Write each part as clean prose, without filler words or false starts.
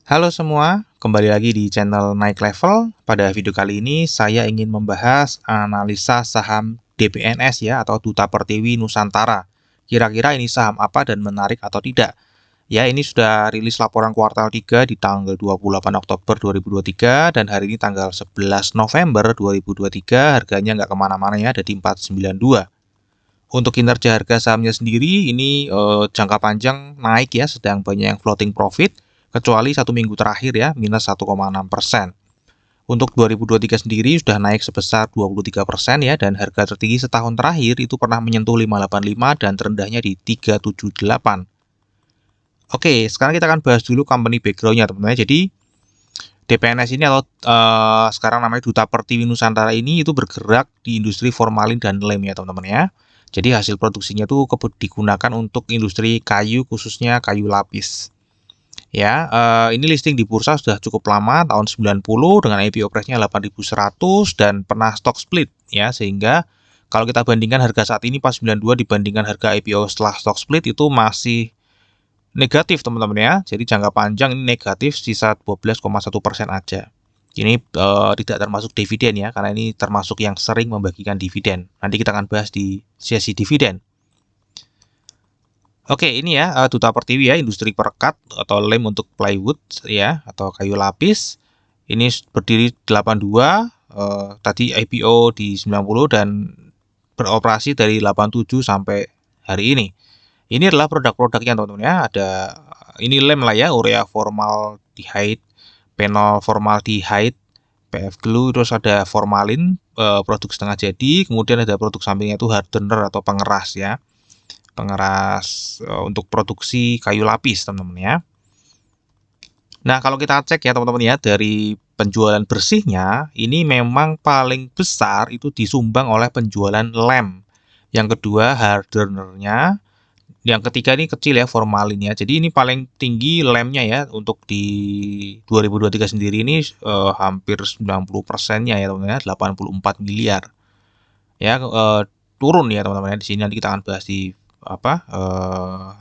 Halo semua, kembali lagi di channel Naik Level. Pada video kali ini saya ingin membahas analisa saham DPNS ya atau Duta Pertiwi Nusantara. Kira-kira ini saham apa dan menarik atau tidak? Ya, ini sudah rilis laporan kuartal 3 di tanggal 28 Oktober 2023 dan hari ini tanggal 11 November 2023. Harganya nggak kemana-mana ya, ada di 492. Untuk kinerja harga sahamnya sendiri ini jangka panjang naik ya, sedang banyak yang floating profit, kecuali satu minggu terakhir ya, minus 1,6%. Untuk 2023 sendiri sudah naik sebesar 23% ya, dan harga tertinggi setahun terakhir itu pernah menyentuh 585 dan terendahnya di 378. Oke, sekarang kita akan bahas dulu company background-nya teman-teman. Jadi DPNS ini atau sekarang namanya Duta Pertiwi Nusantara ini itu bergerak di industri formalin dan lem ya teman-teman ya. Jadi hasil produksinya itu digunakan untuk industri kayu, khususnya kayu lapis. Ya, ini listing di bursa sudah cukup lama, tahun 90 dengan IPO price-nya 8.100 dan pernah stock split ya, sehingga kalau kita bandingkan harga saat ini pas 92 dibandingkan harga IPO setelah stock split itu masih negatif teman-teman ya. Jadi jangka panjang ini negatif sisa 12,1% aja. Ini tidak termasuk dividen ya, karena ini termasuk yang sering membagikan dividen. Nanti kita akan bahas di sesi dividen. Oke, ini ya Duta Pertiwi ya, industri perekat atau lem untuk plywood ya atau kayu lapis. Ini berdiri 82, tadi IPO di 90 dan beroperasi dari 87 sampai hari ini. Ini adalah produk-produknya teman-teman ya. Ada ini lem lah ya, urea formaldehyde, penol formaldehyde, PF glue, terus ada formalin, produk setengah jadi, kemudian ada produk sampingnya itu hardener atau pengeras ya. Pengeras untuk produksi kayu lapis teman-teman ya. Nah, kalau kita cek ya teman-teman ya, dari penjualan bersihnya ini memang paling besar itu disumbang oleh penjualan lem. Yang kedua hardenernya, yang ketiga ini kecil ya formalin ya. Jadi ini paling tinggi lemnya ya untuk di 2023 sendiri ini hampir 90%-nya ya teman-teman ya, 84 miliar. Ya turun ya teman-teman ya. Di sini nanti kita akan bahas di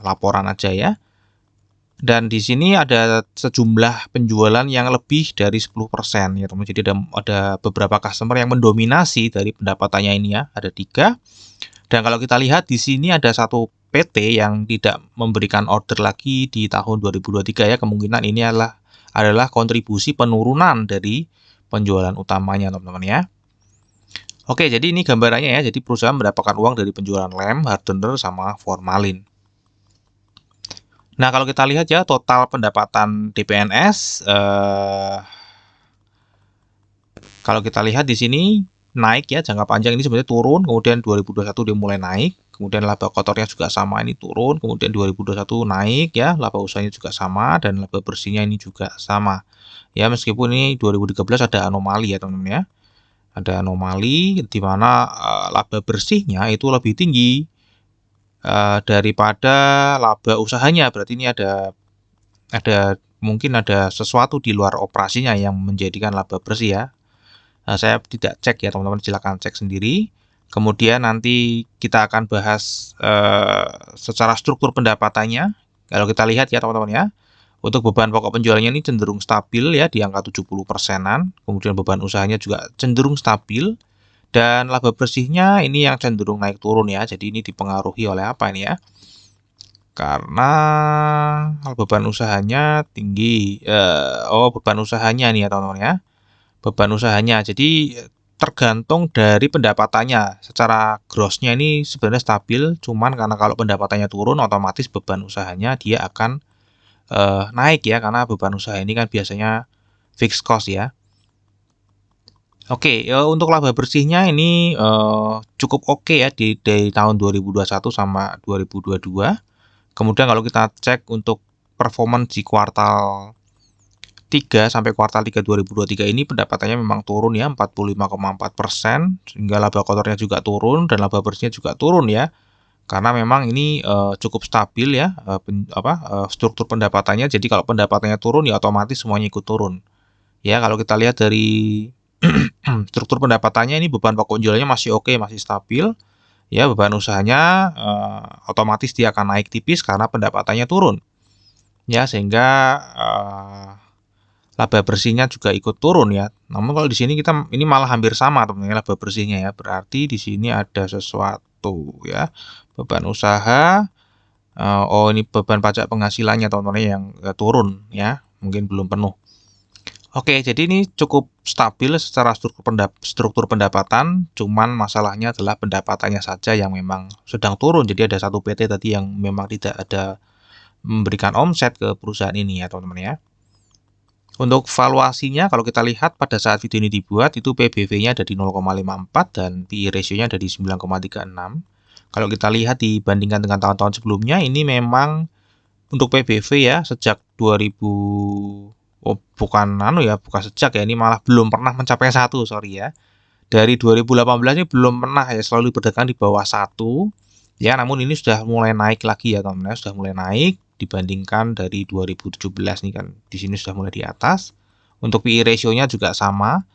laporan aja ya. Dan di sini ada sejumlah penjualan yang lebih dari 10% ya teman-teman. Jadi ada beberapa customer yang mendominasi dari pendapatannya ini ya, ada 3. Dan kalau kita lihat di sini ada satu PT yang tidak memberikan order lagi di tahun 2023 ya, kemungkinan ini adalah kontribusi penurunan dari penjualan utamanya teman-teman ya. Oke, jadi ini gambarannya ya. Jadi perusahaan mendapatkan uang dari penjualan lem, hardener, sama formalin. Nah, kalau kita lihat ya total pendapatan DPNS, kalau kita lihat di sini naik ya, jangka panjang ini sebenarnya turun, kemudian 2021 dia mulai naik, kemudian laba kotornya juga sama ini turun, kemudian 2021 naik ya, laba usahanya juga sama dan laba bersihnya ini juga sama. Ya, meskipun ini 2013 ada anomali ya teman-teman ya. Ada anomali di mana laba bersihnya itu lebih tinggi daripada laba usahanya. Berarti ini ada mungkin ada sesuatu di luar operasinya yang menjadikan laba bersih ya. Nah, saya tidak cek ya teman-teman, silakan cek sendiri. Kemudian nanti kita akan bahas secara struktur pendapatannya. Kalau kita lihat ya teman-teman ya, untuk beban pokok penjualannya ini cenderung stabil ya di angka 70%-an. Kemudian beban usahanya juga cenderung stabil. Dan laba bersihnya ini yang cenderung naik turun ya. Jadi ini dipengaruhi oleh apa ini ya? Karena beban usahanya tinggi. Beban usahanya nih ya teman-teman ya. Beban usahanya. Jadi tergantung dari pendapatannya. Secara grossnya ini sebenarnya stabil, cuman karena kalau pendapatannya turun, otomatis beban usahanya dia akan naik ya, karena beban usaha ini kan biasanya fixed cost ya. Oke, untuk laba bersihnya ini cukup oke ya dari tahun 2021 sama 2022. Kemudian kalau kita cek untuk performance di kuartal 3 sampai kuartal 3 2023 ini pendapatannya memang turun ya 45,4%, sehingga laba kotornya juga turun dan laba bersihnya juga turun ya. Karena memang ini cukup stabil ya struktur pendapatannya. Jadi kalau pendapatannya turun ya otomatis semuanya ikut turun. Ya, kalau kita lihat dari struktur pendapatannya ini beban pokok jualannya masih oke, masih stabil. Ya, beban usahanya otomatis dia akan naik tipis karena pendapatannya turun. Ya, sehingga laba bersihnya juga ikut turun ya. Namun kalau di sini ini malah hampir sama teman-teman laba bersihnya ya. Berarti di sini ada sesuatu ya. Beban usaha. Oh, ini beban pajak penghasilannya teman-teman yang turun ya. Mungkin belum penuh. Oke, jadi ini cukup stabil secara struktur pendapatan, cuman masalahnya adalah pendapatannya saja yang memang sedang turun. Jadi ada satu PT tadi yang memang tidak ada memberikan omset ke perusahaan ini ya teman-teman ya. Untuk valuasinya kalau kita lihat pada saat video ini dibuat itu PBV-nya ada di 0,54 dan PE ratio-nya ada di 9,36. Kalau kita lihat dibandingkan dengan tahun-tahun sebelumnya ini memang untuk PBV ya sejak 2000 bukan sejak ya, ini malah belum pernah mencapai 1, sorry ya. Dari 2018 ini belum pernah ya, selalu berdagang di bawah 1. Ya, namun ini sudah mulai naik lagi ya, teman-teman. Sudah mulai naik dibandingkan dari 2017 nih kan. Di sini sudah mulai di atas. Untuk PE ratio-nya juga sama.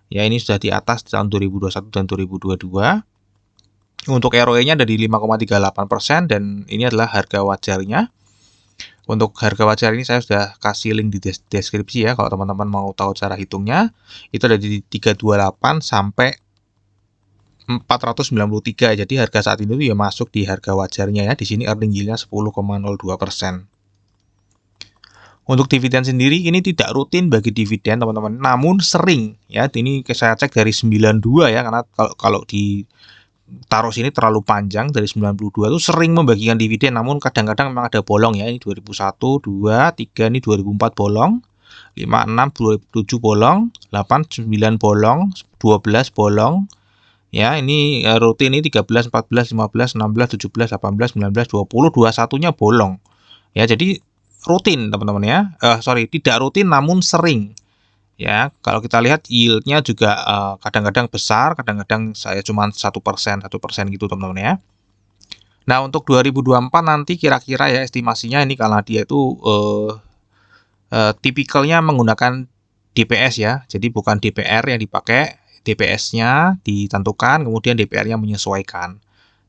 Ya, ini sudah di atas di tahun 2021 dan 2022. Untuk ROE-nya ada di 5,38% dan ini adalah harga wajarnya. Untuk harga wajar ini saya sudah kasih link di deskripsi ya, kalau teman-teman mau tahu cara hitungnya. Itu ada di 328 sampai 493. Jadi harga saat ini tuh ya masuk di harga wajarnya ya. Di sini earning yield-nya 10,02%. Untuk dividen sendiri ini tidak rutin bagi dividen teman-teman, namun sering ya. Ini saya cek dari 92 ya, karena kalau di taruh sini terlalu panjang dari 92 itu sering membagikan dividen, namun kadang-kadang memang ada bolong ya. Ini 2001, 2, 3, ini 2004 bolong, 5, 6, 2007 bolong, 8, 9 bolong, 12 bolong. Ya, ini rutin ini 13, 14, 15, 16, 17, 18, 19, 20, 21-nya bolong. Ya, jadi rutin teman-teman ya. Tidak rutin namun sering. Ya, kalau kita lihat yield-nya juga kadang-kadang besar, kadang-kadang saya cuma 1%, 1% gitu teman-teman ya. Nah, untuk 2024 nanti kira-kira ya estimasinya ini karena dia itu tipikalnya menggunakan DPS ya. Jadi bukan DPR yang dipakai, DPS-nya ditentukan, kemudian DPR-nya menyesuaikan.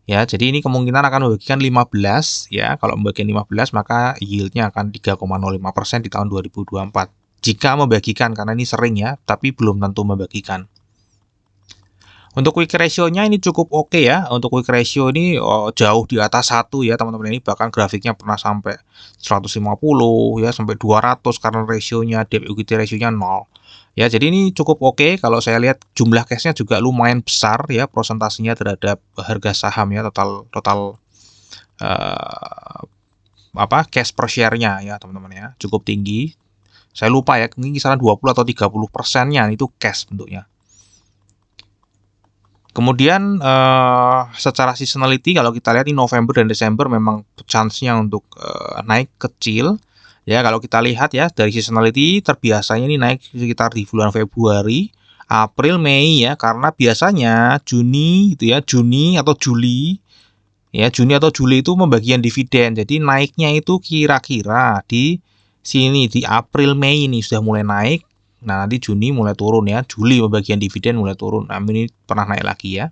Ya, jadi ini kemungkinan akan membagikan 15 ya. Kalau membagikan 15 maka yield-nya akan 3,05% di tahun 2024. Jika membagikan, karena ini sering ya, tapi belum tentu membagikan. Untuk quick ratio-nya ini cukup oke ya. Untuk quick ratio ini jauh di atas 1 ya teman-teman. Ini bahkan grafiknya pernah sampai 150 ya, sampai 200 karena rasionya debt equity ratio-nya 0. Ya, jadi ini cukup oke. Kalau saya lihat jumlah cash-nya juga lumayan besar ya, prosentasenya terhadap harga saham ya, total cash per share-nya ya teman-teman ya, cukup tinggi. Saya lupa ya, mungkin kisaran 20 atau 30%-nya itu cash bentuknya. Kemudian secara seasonality kalau kita lihat di November dan Desember memang chance-nya untuk naik kecil. Ya, kalau kita lihat ya dari seasonality terbiasanya ini naik sekitar di bulan Februari, April, Mei ya, karena biasanya Juni gitu ya, Juni atau Juli itu pembagian dividen. Jadi naiknya itu kira-kira di sini di April Mei ini sudah mulai naik. Nah, nanti Juni mulai turun ya. Juli pembagian dividen mulai turun. Nah, ini pernah naik lagi ya.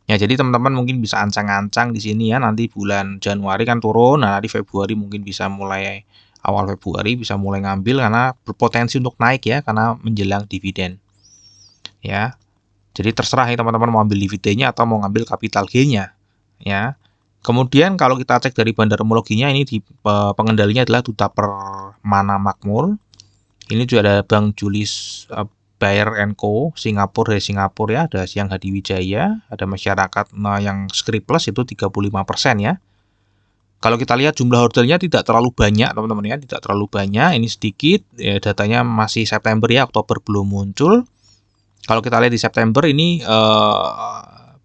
Ya, jadi teman-teman mungkin bisa ancang-ancang di sini ya. Nanti bulan Januari kan turun. Nah, di Februari mungkin bisa mulai awal Februari bisa mulai ngambil karena berpotensi untuk naik ya karena menjelang dividen. Ya. Jadi terserah ya teman-teman mau ambil dividennya atau mau ngambil capital gain-nya. Ya. Kemudian kalau kita cek dari bandarmologinya ini di pengendalinya adalah Duta Permana Makmur. Ini juga ada Bank Julius Baer & Co. Singapura dari Singapura ya, ada Siang Hadi Wijaya, ada masyarakat yang script plus itu 35% ya. Kalau kita lihat jumlah ordernya tidak terlalu banyak teman-teman ya, tidak terlalu banyak, ini sedikit ya, datanya masih September ya, Oktober belum muncul. Kalau kita lihat di September ini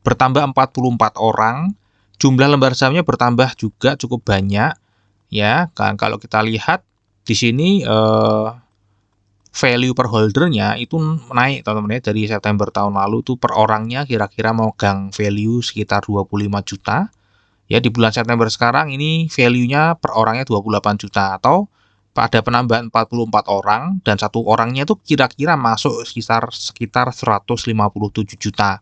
bertambah 44 orang. Jumlah lembar sahamnya bertambah juga cukup banyak ya. Kan kalau kita lihat di sini value per holdernya itu naik teman-teman ya, dari September tahun lalu itu per orangnya kira-kira memegang value sekitar 25 juta. Ya, di bulan September sekarang ini value-nya per orangnya 28 juta atau pada penambahan 44 orang dan satu orangnya itu kira-kira masuk sekitar 157 juta.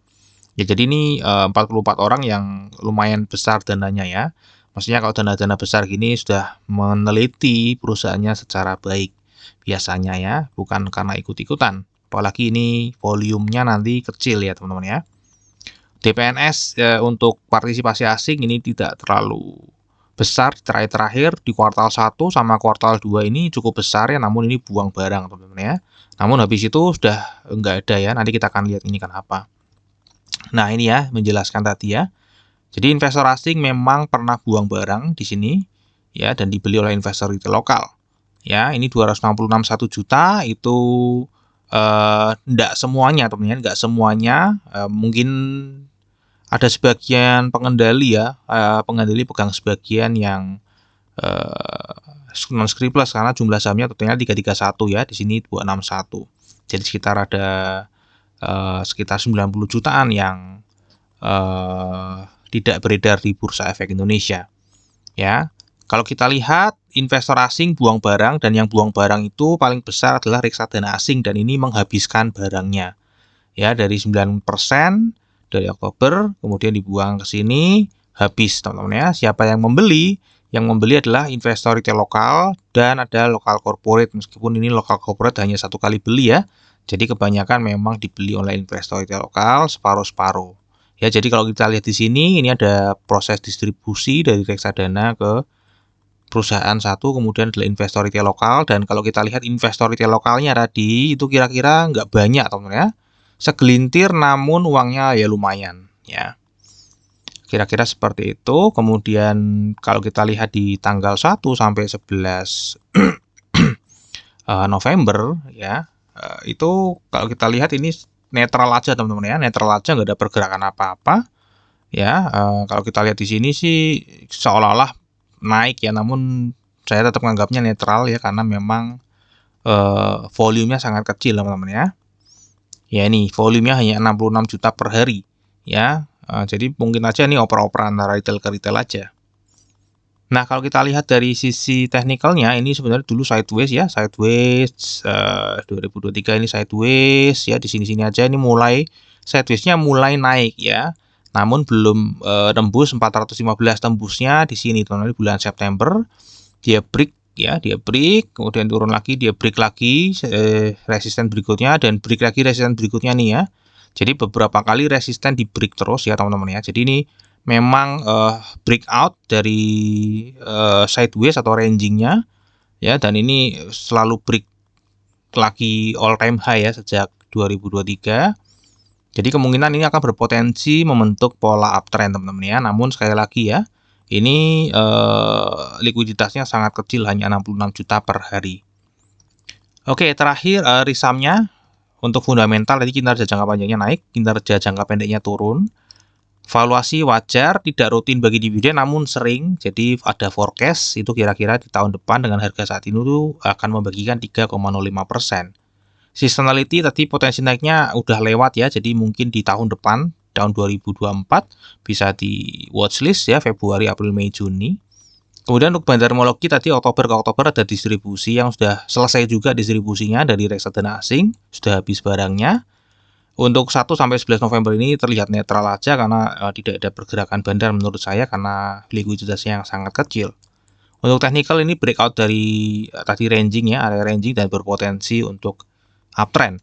Ya, jadi ini 44 orang yang lumayan besar dananya ya. Maksudnya kalau dana-dana besar gini sudah meneliti perusahaannya secara baik. biasanya ya, bukan karena ikut-ikutan. Apalagi ini volumenya nanti kecil ya teman-teman ya. DPNS untuk partisipasi asing ini tidak terlalu besar terakhir di kuartal 1 sama kuartal 2 ini cukup besar ya, namun ini buang barang teman-teman ya. Namun habis itu sudah enggak ada ya, nanti kita akan lihat ini kenapa. Nah ini ya menjelaskan tadi ya. Jadi investor asing memang pernah buang barang di sini ya dan dibeli oleh investor retail lokal. Ya, ini 266,1 juta itu enggak semuanya teman-teman, enggak semuanya, mungkin ada sebagian pengendali ya, pengendali pegang sebagian yang non scriptless karena jumlah sahamnya totalnya 331 ya, di sini 261. Jadi sekitar ada sekitar 90 jutaan yang tidak beredar di Bursa Efek Indonesia. Ya. Kalau kita lihat investor asing buang barang dan yang buang barang itu paling besar adalah reksadana asing dan ini menghabiskan barangnya. Ya, dari 9% dari Oktober kemudian dibuang ke sini habis teman-teman ya. Siapa yang membeli? Yang membeli adalah investor retail lokal dan ada lokal corporate, meskipun ini lokal corporate hanya satu kali beli ya. Jadi kebanyakan memang dibeli oleh investor retail lokal separuh-separuh. Ya, jadi kalau kita lihat di sini ini ada proses distribusi dari reksadana ke perusahaan satu, kemudian adalah investor retail lokal, dan kalau kita lihat investor retail lokalnya tadi itu kira-kira nggak banyak teman-teman ya, segelintir namun uangnya ya lumayan ya, kira-kira seperti itu. Kemudian kalau kita lihat di tanggal 1 sampai 11 November ya, itu kalau kita lihat ini netral aja teman-teman ya, netral aja, nggak ada pergerakan apa-apa ya. Kalau kita lihat di sini sih seolah-olah naik ya, namun saya tetap menganggapnya netral ya karena memang volumenya sangat kecil teman-teman ya. Ya ini volumenya hanya 66 juta per hari ya. Jadi mungkin aja ini oper-oper antara retail ke retail aja. Nah kalau kita lihat dari sisi teknikalnya ini sebenarnya dulu sideways ya, sideways 2023 ini sideways ya, di sini-sini aja ini mulai sidewaysnya mulai naik ya. Namun belum tembus 415 tembusnya di sini teman-teman, bulan September dia break ya, dia break kemudian turun lagi, dia break lagi resisten berikutnya dan break lagi resisten berikutnya nih ya. Jadi beberapa kali resisten di break terus ya teman-teman ya. Jadi ini memang breakout dari sideways atau rangingnya ya, dan ini selalu break lagi all time high ya sejak 2023. Jadi kemungkinan ini akan berpotensi membentuk pola uptrend teman-teman ya. Namun sekali lagi ya, ini likuiditasnya sangat kecil, hanya 66 juta per hari. Oke, terakhir risamnya untuk fundamental tadi kinerja jangka panjangnya naik, kinerja jangka pendeknya turun. Valuasi wajar, tidak rutin bagi dividen namun sering. Jadi ada forecast itu kira-kira di tahun depan dengan harga saat ini tuh akan membagikan 3,05%. Seasonality tadi potensi naiknya udah lewat ya, jadi mungkin di tahun depan, tahun 2024 bisa di watchlist ya, Februari, April, Mei, Juni. Kemudian untuk bandarmologi tadi Oktober ke Oktober ada distribusi yang sudah selesai juga distribusinya dari reksadana asing, sudah habis barangnya. Untuk 1 sampai 11 November ini terlihat netral aja karena tidak ada pergerakan bandar menurut saya karena likuiditasnya yang sangat kecil. Untuk technical ini breakout dari tadi ranging ya, area ranging dan berpotensi untuk uptrend.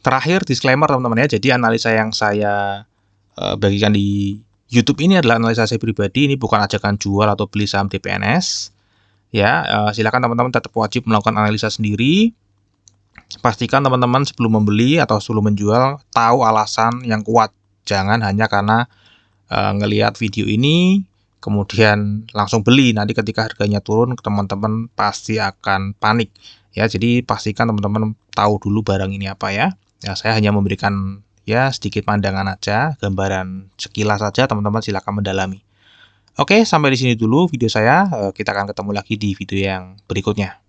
Terakhir disclaimer teman-teman ya, jadi analisa yang saya bagikan di YouTube ini adalah analisa saya pribadi, ini bukan ajakan jual atau beli saham DPNS. Ya, silakan teman-teman tetap wajib melakukan analisa sendiri. Pastikan teman-teman sebelum membeli atau sebelum menjual tahu alasan yang kuat. Jangan hanya karena ngelihat video ini kemudian langsung beli. Nanti ketika harganya turun teman-teman pasti akan panik. Ya, jadi pastikan teman-teman tahu dulu barang ini apa ya. Ya, saya hanya memberikan ya sedikit pandangan aja, gambaran sekilas saja, teman-teman silakan mendalami. Oke, sampai di sini dulu video saya. Kita akan ketemu lagi di video yang berikutnya.